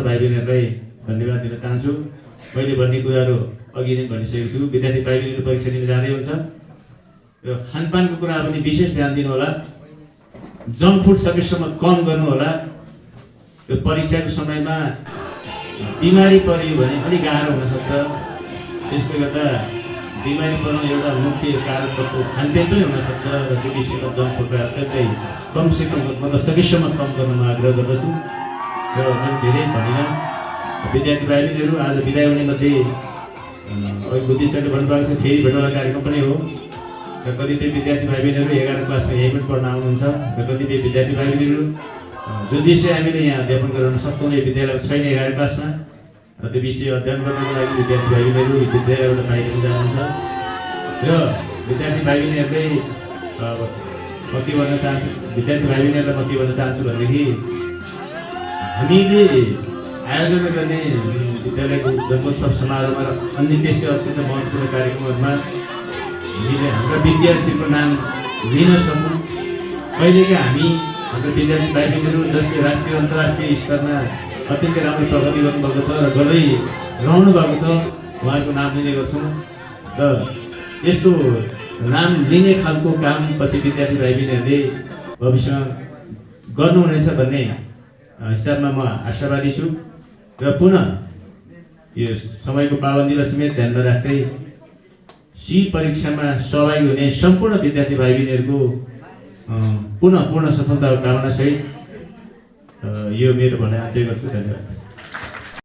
भाइ बहिनीहरूलाई धन्यवाद दिन चाहन्छु। मैले भन्ने कुराहरू अघि नै भनिसकेको छु। विद्यार्थी भाइ बहिनीहरू परीक्षा दिन जाँदै हुन्छ र खानपानको कुरा पनि विशेष ध्यान दिनु होला। जङ्क फुड सकेसम्म कम गर्नु होला। यो परीक्षाको समयमा बिमारी पर्यो भने अलिक गाह्रो हुनसक्छ। त्यसले गर्दा बिमारी पर्नु एउटा मुख्य कारण तपाईँको खानपान पनि हुनसक्छ र त्यो विषयमा जङ्क फुडलाई अत्यन्तै कमसेकम मतलब सकेसम्म कम गर्नमा आग्रह गर्दछु। र मैले धेरै भनिनँ। विद्यार्थी भाइ बहिनीहरू आज बिदा हुने मध्ये अघि बुद्धिस्टले भन्नुभएको छ फेरि भेटवाला कार्यक्रम पनि हो र कतिपय विद्यार्थी भाइ बहिनीहरू 11 क्लासमा यहीँ पनि पढ्न आउनुहुन्छ र कतिपय विद्यार्थी भाइ बहिनीहरू जुन विषय हामीले यहाँ अध्यापन गराउन सक्छौँ यो विद्यालय छैन 11 क्लासमा र त्यो विषय अध्ययन गर्नको लागि विद्यार्थी भाइ बहिनीहरू विद्यालयबाट बाहिर जानुहुन्छ र विद्यार्थी भाइ बहिनीहरूलाई म के भन्न चाहन्छु विद्यार्थी भाइ बहिनीहरूलाई म के भन्न चाहन्छु भनेदेखि हामीले आयोजना गर्ने विद्यालयको जन्मोत्सव समारोहमा र अन्य त्यस्तै अत्यन्त महत्त्वपूर्ण कार्यक्रमहरूमा हामीले हाम्रा विद्यार्थीको नाम लिन सकौँ। कहिलेका हामी हाम्रो विद्यार्थी भाइ बहिनीहरू जसले राष्ट्रिय अन्तर्राष्ट्रिय स्तरमा अत्यन्तै राम्रो प्रगति गर्नुभएको छ र गर्दै रहनु भएको छ उहाँहरूको नाम लिने गर्छौँ र यस्तो नाम लिने खालको काम पछि विद्यार्थी भाइ बहिनीहरूले भविष्यमा गर्नुहुनेछ भन्ने हिसाबमा म आशावादी छु र पुनः यो समयको पाबन्दीलाई समेत ध्यानमा राख्दै सी परीक्षामा सहभागी हुने सम्पूर्ण विद्यार्थी भाइ बहिनीहरूको पुनः पूर्ण सफलताको कामना सहित यो मेरो भनाइ अन्त्य गर्छु। धन्यवाद।